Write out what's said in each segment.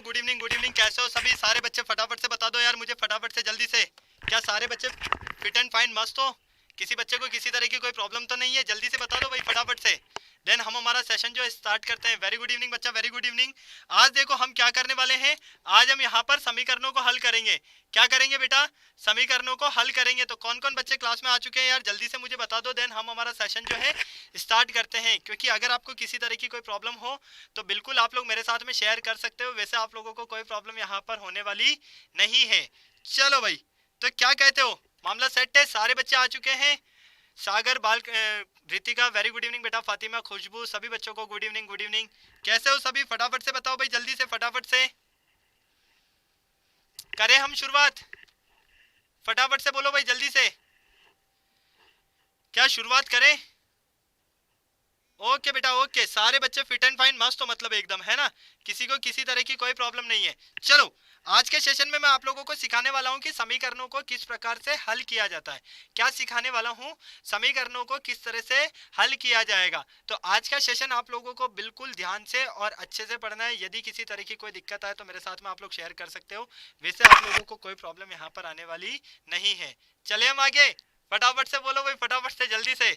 Good evening कैसे हो सभी सारे बच्चे फटाफट से बता दो यार मुझे फटाफट से जल्दी से। क्या सारे बच्चे फिट एंड फाइन मस्त हो? किसी बच्चे को किसी तरह की कोई प्रॉब्लम तो नहीं है? जल्दी से बता दो भाई फटाफट से। देन हम हमारा सेशन जो है स्टार्ट करते हैं। वेरी गुड इवनिंग बच्चा, वेरी गुड इवनिंग। आज देखो हम क्या करने वाले हैं। आज हम यहाँ पर समीकरणों को हल करेंगे। क्या करेंगे बेटा? समीकरणों को हल करेंगे। तो कौन कौन बच्चे क्लास में आ चुके हैं यार जल्दी से मुझे बता दो। देन हम हमारा सेशन जो है स्टार्ट करते हैं। क्योंकि अगर आपको किसी तरह की कोई प्रॉब्लम हो तो बिल्कुल आप लोग मेरे साथ में शेयर कर सकते हो। वैसे आप लोगों को कोई प्रॉब्लम यहाँ पर होने वाली नहीं है। चलो भाई, तो क्या कहते हो, मामला सेट है? सारे बच्चे आ चुके हैं। सागर, बाल, रितिका वेरी गुड इवनिंग बेटा, फातिमा, खुशबू, सभी बच्चों को गुड इवनिंग गुड इवनिंग। कैसे हो सभी? फटाफट से बताओ भाई जल्दी से, फटाफट से करें हम शुरुआत। फटाफट से बोलो भाई जल्दी से, क्या शुरुआत करें? ओके बेटा ओके, सारे बच्चे फिट एंड फाइन मस्त हो मतलब एकदम, है ना? किसी को किसी तरह की कोई प्रॉब्लम नहीं है। चलो आज के सेशन में मैं आप लोगों को सिखाने वाला हूं कि समीकरणों को किस प्रकार से हल किया जाता है। क्या सिखाने वाला हूं? समीकरणों को किस तरह से हल किया जाएगा। तो आज का सेशन आप लोगों को बिल्कुल ध्यान से और अच्छे से पढ़ना है। यदि किसी तरह की कोई दिक्कत आए तो मेरे साथ में आप लोग शेयर कर सकते हो। वैसे आप लोगों को कोई प्रॉब्लम यहाँ पर आने वाली नहीं है। चले हम आगे, फटाफट से बोलो भाई, फटाफट से जल्दी से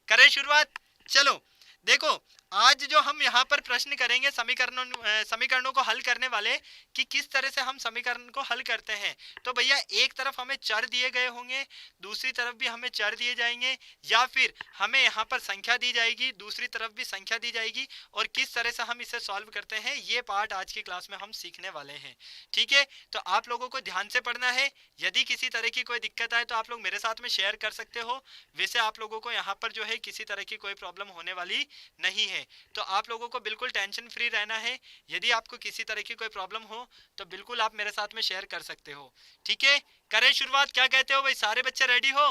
करें शुरुआत। चलो देखो, आज जो हम यहाँ पर प्रश्न करेंगे समीकरणों को हल करने वाले कि किस तरह से हम समीकरण को हल करते हैं। तो भैया एक तरफ हमें चर दिए गए होंगे, दूसरी तरफ भी हमें चर दिए जाएंगे, या फिर हमें यहाँ पर संख्या दी जाएगी, दूसरी तरफ भी संख्या दी जाएगी। और किस तरह से हम इसे सॉल्व करते हैं ये पार्ट आज की क्लास में हम सीखने वाले हैं। ठीक है, तो आप लोगों को ध्यान से पढ़ना है। यदि किसी तरह की कोई दिक्कत आए तो आप लोग मेरे साथ में शेयर कर सकते हो। वैसे आप लोगों को यहाँ पर जो है किसी तरह की कोई प्रॉब्लम होने वाली नहीं है। तो आप लोगों को बिल्कुल टेंशन फ्री रहना है। यदि आपको किसी तरह की कोई प्रॉब्लम हो तो बिल्कुल आप मेरे साथ में शेयर कर सकते हो। ठीक है, करें शुरुआत। क्या कहते हो भाई, सारे बच्चे रेडी हो?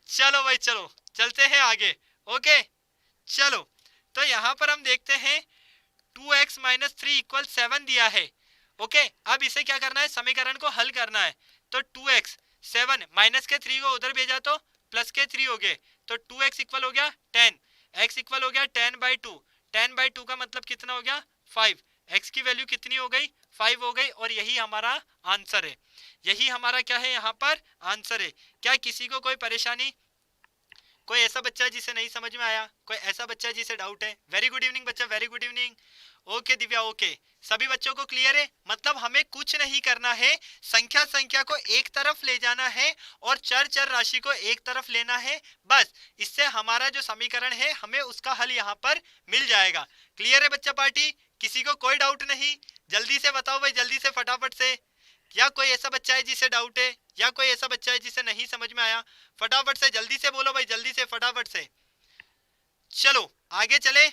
चलो भाई चलो चलते हैं आगे। ओके चलो, तो यहाँ पर हम देखते हैं 2x माइनस 3 इक्वल 7 दिया है। ओके, अब इसे क्या करना है, समीकरण को हल करना है। तो 2x 7 माइनस के 3 को उधर भेजा तो प्लस के 3 हो गए, तो 2x इक्वल हो गया 10, x इक्वल हो गया 10/2। 10/2 का मतलब कितना हो गया 5। x की वैल्यू कितनी हो गई 5 हो गई, और यही हमारा आंसर है। यही हमारा क्या है यहाँ पर आंसर है। क्या किसी को कोई परेशानी, कोई ऐसा बच्चा है जिसे नहीं समझ में आया, कोई ऐसा बच्चा है जिसे डाउट है? वेरी गुड इवनिंग बच्चा, very good evening. Okay Divya, okay सभी बच्चों को क्लियर है। मतलब हमें कुछ नहीं करना है, संख्या को एक तरफ ले जाना है और चर राशि को एक तरफ लेना है। बस इससे हमारा जो समीकरण है हमें उसका हल यहाँ पर मिल जाएगा। क्लियर है बच्चा पार्टी? किसी को कोई डाउट नहीं? जल्दी से बताओ भाई, जल्दी से फटाफट से। या कोई ऐसा बच्चा है जिसे डाउट है, या कोई ऐसा बच्चा है जिसे नहीं समझ में आया? फटाफट से जल्दी से बोलो भाई, जल्दी से फटाफट से। चलो आगे चले।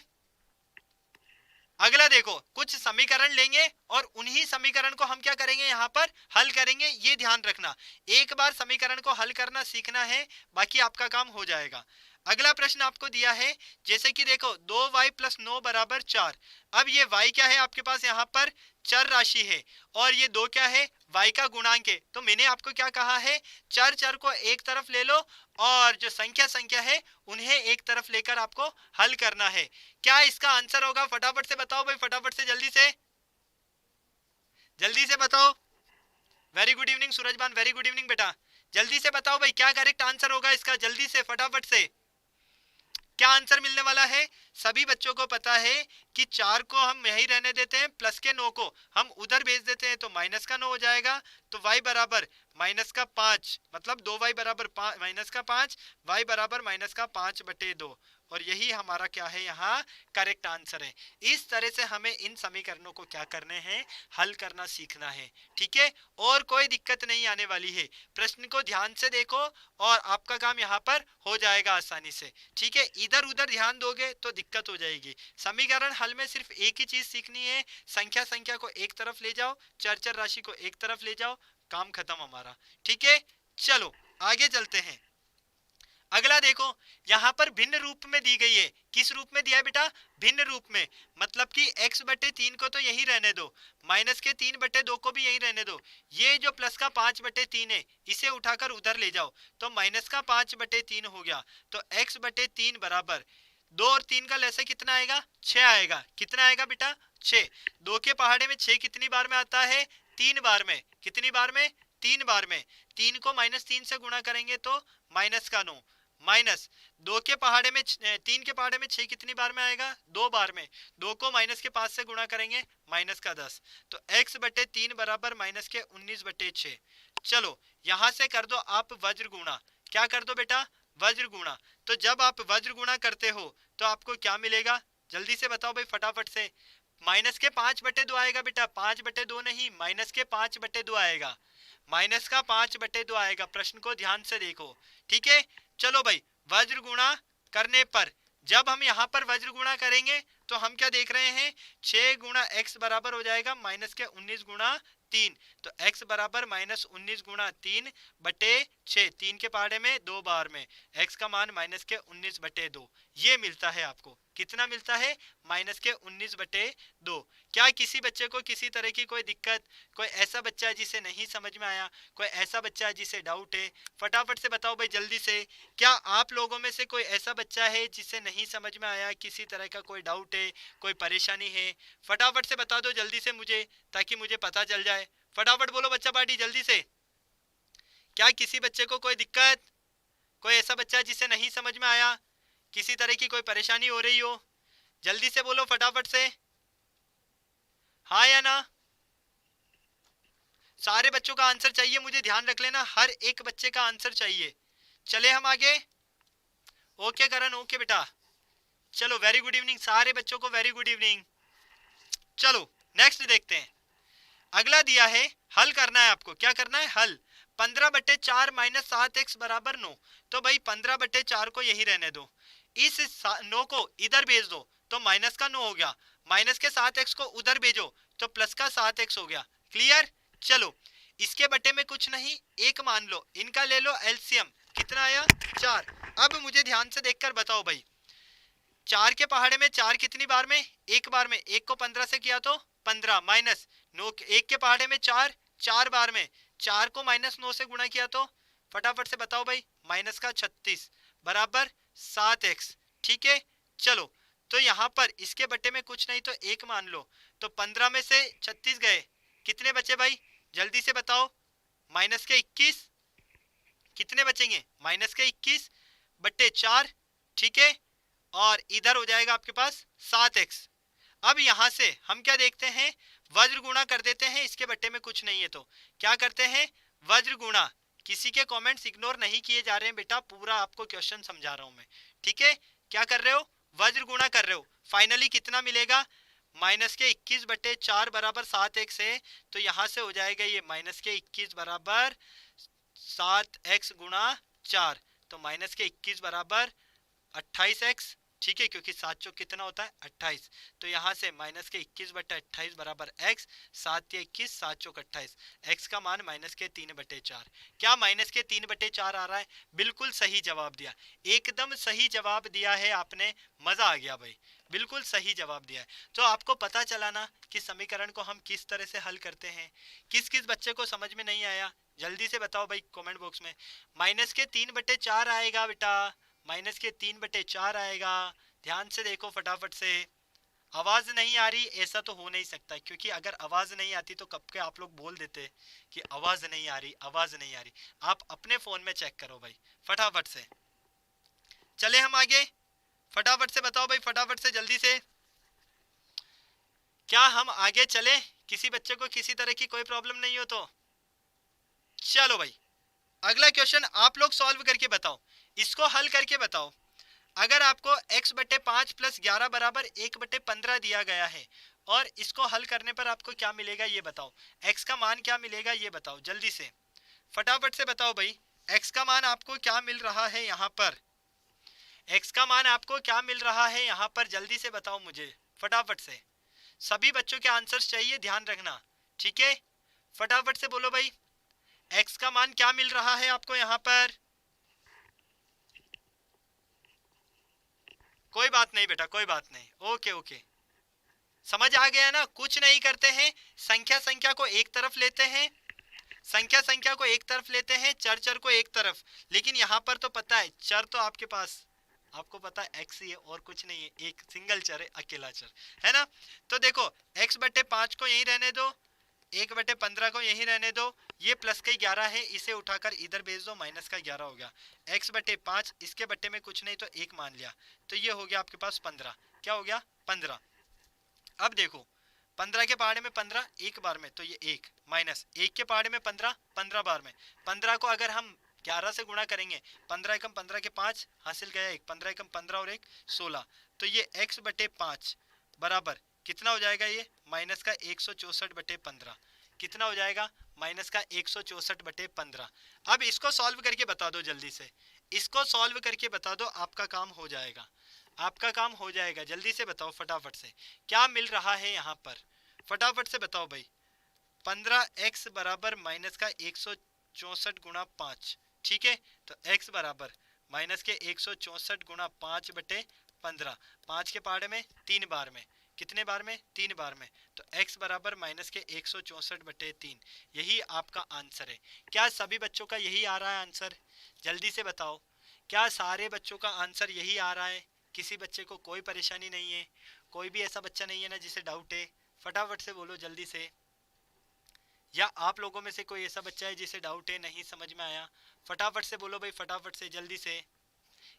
अगला देखो, कुछ समीकरण लेंगे और उन्हीं समीकरण को हम क्या करेंगे यहाँ पर हल करेंगे। ये ध्यान रखना, एक बार समीकरण को हल करना सीखना है, बाकी आपका काम हो जाएगा। अगला प्रश्न आपको दिया है, जैसे कि देखो 2y + 9 = 4। अब ये y क्या है आपके पास यहाँ पर चर राशि है, और ये 2 क्या है y का गुणांक है। तो मैंने आपको क्या कहा है, चर को एक तरफ ले लो और जो संख्या है उन्हें एक तरफ लेकर आपको हल करना है। क्या इसका आंसर होगा? फटाफट से बताओ भाई, फटाफट से जल्दी से बताओ। Very good evening Surajbhan, very good evening बेटा, जल्दी से बताओ भाई क्या करेक्ट आंसर होगा इसका, जल्दी से फटाफट से। क्या आंसर मिलने वाला है? सभी बच्चों को पता है कि 4 को हम यही रहने देते हैं, प्लस के 9 को हम उधर भेज देते हैं तो माइनस का 9 हो जाएगा। तो y बराबर -5, मतलब 2y बराबर -5, y बराबर -5/2, और यही हमारा क्या है यहाँ करेक्ट आंसर है। इस तरह से हमें इन समीकरणों को क्या करने हैं, हल करना सीखना है। ठीक है, और कोई दिक्कत नहीं आने वाली है। प्रश्न को ध्यान से देखो और आपका काम यहाँ पर हो जाएगा आसानी से। ठीक है, इधर उधर ध्यान दोगे तो दिक्कत हो जाएगी। समीकरण हल में सिर्फ एक ही चीज सीखनी है, संख्या को एक तरफ ले जाओ, चर राशि को एक तरफ ले जाओ, काम खत्म हमारा। ठीक है, चलो आगे चलते हैं। अगला देखो, यहाँ पर भिन्न रूप में दी गई है। किस रूप में दिया है बेटा? भिन्न रूप में, मतलब कि x/3 को तो यही रहने दो, -3/2 को भी यही रहने दो। ये जो प्लस का 5/3 है इसे उठाकर उधर ले जाओ तो -5/3 हो गया। तो x/3 बराबर 2 और 3 का लैसे कितना आएगा, 6 आएगा। कितना आएगा बेटा, 6। 2 के पहाड़े में 6 कितनी बार में आता है, 3 बार में। कितनी बार में, 3 बार में। 3 को -3 से गुणा करेंगे तो -9, माइनस 2 के पहाड़े में 3 के पहाड़े में 6 कितनी बार में आएगा, 2 बार में। 2 को -5 से गुणा करेंगे, -10। तो x/3 बराबर -19/6। चलो यहां से कर दो आप वज्र गुणा। क्या कर दो बेटा, वज्र गुणा। तो जब आप वज्र गुणा करते हो तो आपको क्या मिलेगा, जल्दी से बताओ भाई फटाफट से। -5/2 आएगा बेटा, 5/2 नहीं, -5/2 आएगा। -5/2 आएगा। प्रश्न को ध्यान से देखो, ठीक है। चलो भाई, वज्र गुणा करने पर, जब हम यहाँ पर वज्र गुणा करेंगे तो हम क्या देख रहे हैं, 6 गुणा x बराबर हो जाएगा -19 गुणा 3। तो x बराबर -19 गुणा 3/6। 3 के पहाड़े में 2 बार में, x का मान -19/2 ये मिलता है आपको। कितना मिलता है, -19/2। क्या किसी बच्चे को किसी तरह की कोई दिक्कत, कोई ऐसा बच्चा है जिसे नहीं समझ में आया, कोई ऐसा बच्चा है जिसे डाउट है, फटाफट से बताओ भाई जल्दी से। क्या आप लोगों में से कोई ऐसा बच्चा है जिसे नहीं समझ में आया, किसी तरह का कोई डाउट है, कोई परेशानी है, फटाफट से बता दो जल्दी से मुझे, ताकि मुझे पता चल जाए। फटाफट बोलो बच्चा पार्टी जल्दी से। क्या किसी बच्चे को कोई दिक्कत, कोई ऐसा बच्चा है जिसे नहीं समझ में आया, किसी तरह की कोई परेशानी हो रही हो, जल्दी से बोलो फटाफट से, हाँ या ना। सारे बच्चों का आंसर चाहिए मुझे, ध्यान रख लेना, हर एक बच्चे का आंसर चाहिए। चले हम आगे। ओके करण, ओके बेटा। चलो वेरी गुड इवनिंग सारे बच्चों को, वेरी गुड इवनिंग। चलो नेक्स्ट देखते हैं। अगला दिया है, हल करना है आपको। क्या करना है, हल। 15/4 - 7x बराबर 9। तो भाई 15/4 को यही रहने दो, इस 9 को इधर भेज दो तो माइनस का 9 हो गया, माइनस के 7x को उधर भेजो तो प्लस का 7x हो गया। क्लियर। चलो इसके बटे में कुछ नहीं, एक मान लो, इनका ले लो एलसीएम। कितना आया, 4। अब मुझे ध्यान से देखकर बताओ भाई, 4 के पहाड़े में 4 कितनी बार में, एक बार में। 1 को 15 से किया तो 15, माइनस 9, 1 के पहाड़े में 4, 4 बार में। 4 को -9 से गुणा किया तो फटाफट से बताओ भाई, -36 बराबर 7x। ठीक है। चलो तो यहाँ पर इसके बटे में कुछ नहीं तो एक मान लो, तो 15 में से 36 गए, कितने बचे भाई, जल्दी से बताओ। -21, कितने बचेंगे, -21/4। ठीक है, और इधर हो जाएगा आपके पास 7x। अब यहां से हम क्या देखते हैं, वज्र गुणा कर देते हैं, इसके बट्टे में कुछ नहीं है तो क्या करते हैं, वज्र गुणा। किसी के कमेंट्स इग्नोर नहीं किए जा रहे हैं बेटा, पूरा आपको क्वेश्चन समझा रहा हूं मैं। ठीक है, क्या कर रहे हो, वज्र गुणा कर रहे हो। फाइनली कितना मिलेगा, -21/4 बराबर 7x है, तो यहां से हो जाएगा ये -21 बराबर 7x गुणा 4, तो -21 बराबर 28x। ठीक है, क्योंकि 7 चौक कितना होता है, 28। तो यहाँ से -21/28 बराबर x, 7 या 21, 7 चौक 28, x का मान -3/4। क्या -3/4 आ रहा है, बिल्कुल सही जवाब दिया, एकदम सही जवाब दिया है आपने, मजा आ गया भाई, बिल्कुल सही जवाब दिया है। तो आपको पता चला ना कि समीकरण को हम किस तरह से हल करते हैं। किस किस बच्चे को समझ में नहीं आया जल्दी से बताओ भाई कमेंट बॉक्स में। -3/4 आएगा बेटा, -3/4 आएगा। ध्यान से देखो फटाफट से। आवाज नहीं आ रही, ऐसा तो हो नहीं सकता, क्योंकि अगर आवाज नहीं आती तो कब के आप लोग बोल देते कि आवाज नहीं आ रही, आवाज नहीं आ रही। आप अपने फोन में चेक करो भाई फटाफट से। चले हम आगे, फटाफट से बताओ भाई, फटाफट से जल्दी से। क्या हम आगे चले, किसी बच्चे को किसी तरह की कोई प्रॉब्लम नहीं हो तो। चलो भाई अगला क्वेश्चन आप लोग सॉल्व करके बताओ, इसको हल करके बताओ। अगर आपको x/5 + 11 बराबर 1/15 दिया गया है और इसको हल करने पर आपको क्या मिलेगा ये बताओ, x का मान क्या मिलेगा ये बताओ जल्दी से, फटाफट से बताओ भाई। x का मान आपको क्या मिल रहा है यहाँ पर, x का मान आपको क्या मिल रहा है यहाँ पर, जल्दी से बताओ मुझे फटाफट से। सभी बच्चों के आंसर्स चाहिए, ध्यान रखना। ठीक है, फटाफट से बोलो भाई, x का मान क्या मिल रहा है आपको यहाँ पर। कोई बात नहीं बेटा, कोई बात नहीं, ओके ओके, समझ आ गया ना। कुछ नहीं करते हैं, संख्या को एक तरफ लेते हैं, संख्या को एक तरफ लेते हैं, चर को एक तरफ। लेकिन यहाँ पर तो पता है चर तो आपके पास आपको पता है x ही है और कुछ नहीं है, एक सिंगल चर है, अकेला चर है ना। तो देखो x/5 को यहीं रहने दो, 1/15 को यहीं रहने दो, ये प्लस का 11 है, इसे उठाकर इधर भेज दो, माइनस का 11 हो गया। x/5 इसके बट्टे में कुछ नहीं तो 1 मान लिया, तो ये हो गया आपके पास 15। क्या हो गया 15। अब देखो 15 के पहाड़े में 15 एक बार में, तो ये 1 माइनस 1 के पहाड़े में 15 15 बार में। 15 को अगर हम 11 से गुणा करेंगे, 15 एकम 15 के 5 हासिल गया 1, 15 एकम 15 और 1 16, तो ये x/5 बराबर कितना हो जाएगा, ये माइनस का 164/15। कितना हो जाएगा, माइनस का 164/15। अब इसको सॉल्व करके बता दो जल्दी से, इसको सॉल्व करके बता दो, आपका काम हो जाएगा, आपका काम हो जाएगा। जल्दी से बताओ फटाफट से क्या मिल रहा है यहाँ पर, फटाफट से बताओ भाई। 15x बराबर माइनस का 164 गुणा 5, ठीक है। तो x बराबर माइनस के 164 गुणा 5/15, 5 के पहाड़े में 3 बार में, कितने बार में, 3 बार में, तो x बराबर माइनस के 164/3। यही आपका आंसर है। क्या सभी बच्चों का यही आ रहा है आंसर, जल्दी से बताओ, क्या सारे बच्चों का आंसर यही आ रहा है, किसी बच्चे को कोई परेशानी नहीं है, कोई भी ऐसा बच्चा नहीं है ना जिसे डाउट है, फटाफट से बोलो जल्दी से। या आप लोगों में से कोई ऐसा बच्चा है जिसे डाउट है, नहीं समझ में आया, फटाफट से बोलो भाई, फटाफट से जल्दी से।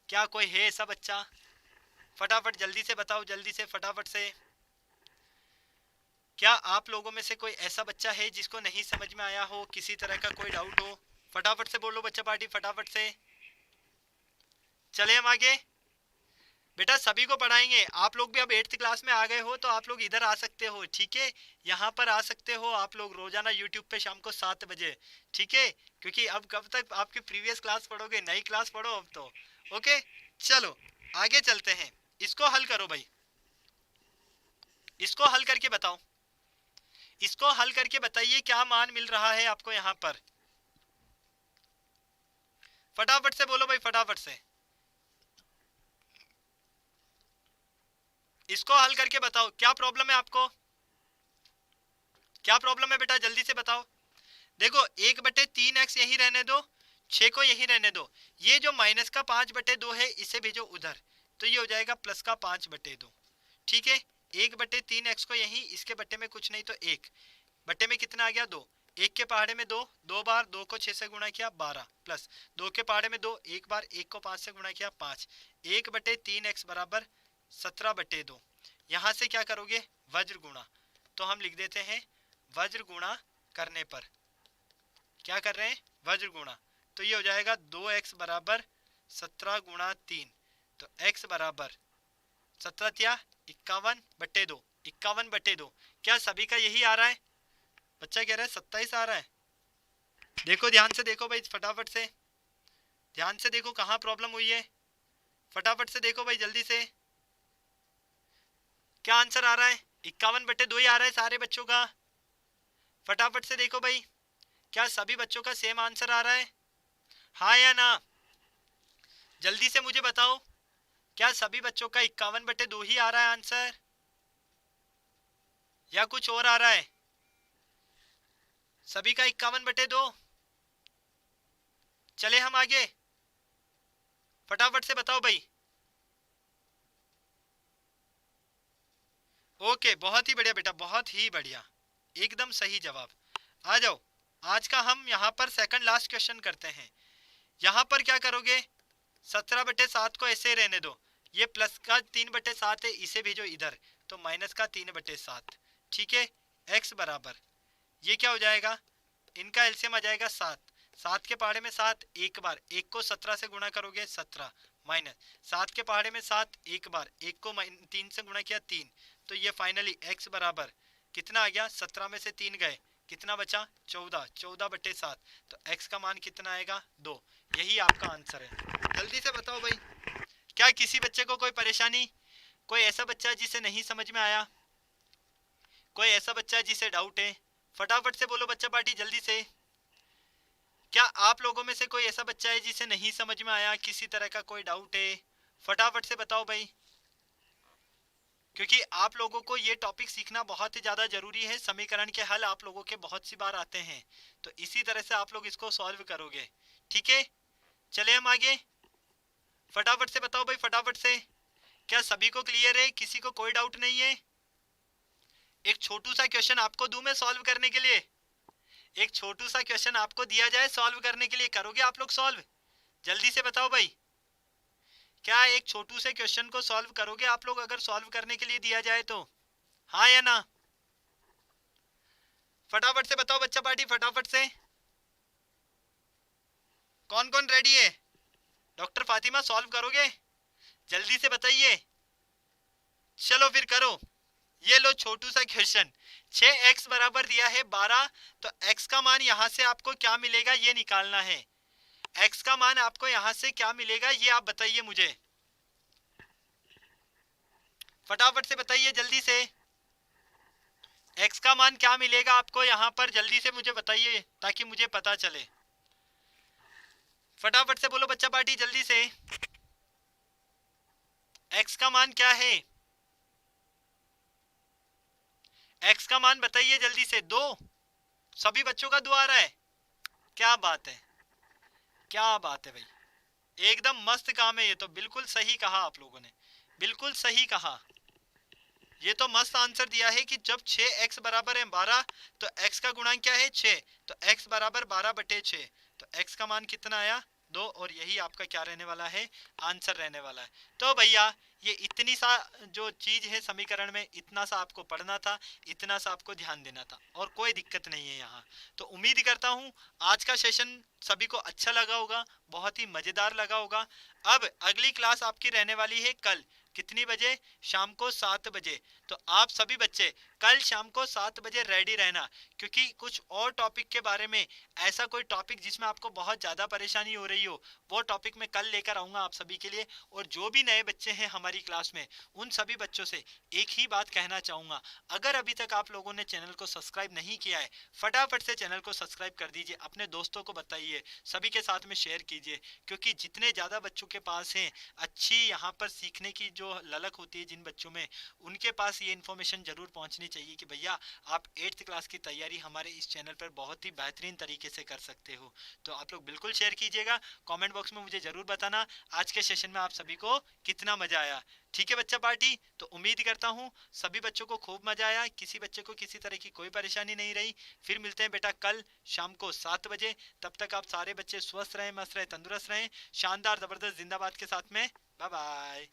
क्या कोई है ऐसा बच्चा, फटाफट जल्दी से बताओ, जल्दी से फटाफट से। क्या आप लोगों में से कोई ऐसा बच्चा है जिसको नहीं समझ में आया हो, किसी तरह का कोई डाउट हो, फटाफट से बोलो बच्चा पार्टी, फटाफट से। चले हम आगे, बेटा सभी को पढ़ाएंगे। आप लोग भी अब 8th क्लास में आ गए हो, तो आप लोग इधर आ सकते हो, ठीक है, यहाँ पर आ सकते हो आप लोग रोजाना यूट्यूब पे शाम को 7 बजे, ठीक है, क्योंकि अब कब तक आपकी प्रीवियस क्लास पढ़ोगे, नई क्लास पढ़ो अब तो। ओके चलो आगे चलते हैं, इसको हल करो भाई, इसको हल करके बताओ, इसको हल करके बताइए क्या मान मिल रहा है आपको यहाँ पर, फटाफट से बोलो भाई, फटाफट से इसको हल करके बताओ। क्या प्रॉब्लम है आपको, क्या प्रॉब्लम है बेटा, जल्दी से बताओ। देखो 1/3x यही रहने दो, 6 को यही रहने दो, ये जो माइनस का 5/2 है इसे भेजो उधर, तो ये हो जाएगा प्लस का 5/2, ठीक है। 1/3x को यही, इसके बट्टे में कुछ नहीं तो 1, बट्टे में कितना आ गया 2, 1 के पहाड़े में 2, 2 बार, 2 को 6 से गुणा किया 12, प्लस 2 के पहाड़े में 2, 1 बार, 1 को 5 से गुणा किया 5, 1/3x बराबर 17/2। यहाँ से क्या करोगे, वज्र गुणा, तो हम लिख देते हैं वज्र गुणा करने पर, क्या कर रहे हैं, वज्र गुणा, तो ये हो जाएगा 2x बराबर 17 गुणा 3, तो x बराबर 17 51/2, 51/2। क्या सभी का यही आ रहा है, बच्चा कह रहा है 27 आ रहा है। देखो ध्यान से देखो भाई, फटाफट से ध्यान से देखो कहाँ प्रॉब्लम हुई है, फटाफट से देखो भाई जल्दी से। क्या आंसर आ रहा है, 51/2 ही आ रहा है सारे बच्चों का, फटाफट से देखो भाई, क्या सभी बच्चों का सेम आंसर आ रहा है, हाँ या ना, जल्दी से मुझे बताओ। क्या सभी बच्चों का 51/2 ही आ रहा है आंसर, या कुछ और आ रहा है, सभी का 51/2। चले हम आगे, फटाफट से बताओ भाई। ओके बहुत ही बढ़िया बेटा, बहुत ही बढ़िया, एकदम सही जवाब। आ जाओ, आज का हम यहाँ पर सेकंड लास्ट क्वेश्चन करते हैं। यहाँ पर क्या करोगे, 17/7 को ऐसे रहने दो, ये प्लस का 3/7 है, इसे भेजो इधर, तो माइनस का 3/7, ठीक है। x बराबर ये क्या हो जाएगा, इनका एलसीएम आ जाएगा 7, 7 के पहाड़े में 7, एक बार, 1 को 17 से गुणा करोगे 17, माइनस 7 के पहाड़े में 7 एक बार, 1 को 3 से गुणा किया 3, तो ये फाइनली x बराबर कितना आ गया, 17 में से 3 गए, कितना बचा 14, 14/7, तो x का मान कितना आएगा 2। यही आपका आंसर है, जल्दी से बताओ भाई। क्या किसी बच्चे को कोई परेशानी, कोई ऐसा बच्चा जिसे नहीं समझ में आया, कोई ऐसा बच्चा जिसे डाउट है, फटाफट से बोलो बच्चा पार्टी जल्दी से। क्या आप लोगों में से कोई ऐसा बच्चा है जिसे नहीं समझ में आया, किसी तरह का कोई डाउट है, फटाफट से बताओ भाई, क्योंकि आप लोगों को ये टॉपिक सीखना बहुत ही ज़्यादा ज़रूरी है। समीकरण के हल आप लोगों के बहुत सी बार आते हैं, तो इसी तरह से आप लोग इसको सॉल्व करोगे, ठीक है। चले हम आगे, फटाफट से बताओ भाई, फटाफट से। क्या सभी को क्लियर है? किसी को कोई डाउट नहीं है? एक छोटू सा क्वेश्चन आपको दूं मैं सॉल्व करने के लिए, एक छोटू सा क्वेश्चन आपको दिया जाए सॉल्व करने के लिए, करोगे आप लोग सॉल्व? जल्दी से बताओ भाई, क्या एक छोटू से क्वेश्चन को सॉल्व करोगे आप लोग अगर सॉल्व करने के लिए दिया जाए तो? हाँ या ना? फटाफट से बताओ बच्चा पार्टी, फटाफट से। कौन कौन रेडी है? डॉक्टर फातिमा सॉल्व करोगे? जल्दी से बताइए। चलो फिर करो। ये लो छोटू सा क्वेश्चन, 6x बराबर दिया है 12, तो x का मान यहां से आपको क्या मिलेगा ये निकालना है। x का मान आपको यहां से क्या मिलेगा ये आप बताइए मुझे, फटाफट से बताइए जल्दी से। x का मान क्या मिलेगा आपको यहां पर, जल्दी से मुझे बताइए ताकि मुझे पता चले। फटाफट से बोलो बच्चा पार्टी जल्दी से, x का मान क्या है? x का मान बताइए जल्दी से। 2, सभी बच्चों का 2 आ रहा है। क्या बात है, क्या बात है भाई, एकदम मस्त काम है ये तो, बिल्कुल सही कहा आप लोगों ने, बिल्कुल सही कहा। ये तो मस्त आंसर दिया है कि जब 6x बराबर है 12 तो x का गुणांक क्या है 6, तो x बराबर 12/6, तो x का मान कितना आया 2, और यही आपका क्या रहने वाला है, आंसर रहने वाला है। तो भैया ये इतनी सा जो चीज है समीकरण में, इतना सा आपको पढ़ना था, इतना सा आपको ध्यान देना था, और कोई दिक्कत नहीं है यहाँ। तो उम्मीद करता हूँ आज का सेशन सभी को अच्छा लगा होगा, बहुत ही मजेदार लगा होगा। अब अगली क्लास आपकी रहने वाली है कल, कितनी बजे? शाम को 7 बजे। तो आप सभी बच्चे कल शाम को 7 बजे रेडी रहना, क्योंकि कुछ और टॉपिक के बारे में, ऐसा कोई टॉपिक जिसमें आपको बहुत ज़्यादा परेशानी हो रही हो, वो टॉपिक मैं कल लेकर आऊँगा आप सभी के लिए। और जो भी नए बच्चे हैं हमारी क्लास में, उन सभी बच्चों से एक ही बात कहना चाहूँगा, अगर अभी तक आप लोगों ने चैनल को सब्सक्राइब नहीं किया है, फटाफट से चैनल को सब्सक्राइब कर दीजिए, अपने दोस्तों को बताइए, सभी के साथ में शेयर कीजिए, क्योंकि जितने ज़्यादा बच्चों के पास हैं अच्छी यहाँ पर सीखने की जो ललक होती है जिन बच्चों में, उनके पास ये इन्फॉर्मेशन जरूर पहुंचनी चाहिए कि भैया आप 8th क्लास की तैयारी हमारे इस चैनल पर बहुत ही बेहतरीन तरीके से कर सकते हो। तो आप लोग बिल्कुल शेयर कीजिएगा, कमेंट बॉक्स में मुझे जरूर बताना आज के सेशन में आप सभी को कितना मजा आया। ठीक है बच्चा पार्टी, तो उम्मीद करता हूँ सभी बच्चों को खूब मजा आया, किसी बच्चे को किसी तरह की कोई परेशानी नहीं रही। फिर मिलते हैं बेटा कल शाम को 7 बजे, तब तक आप सारे बच्चे स्वस्थ रहें, मस्त रहें, तंदुरुस्त रहें, शानदार जबरदस्त जिंदाबाद के साथ में। Bye bye.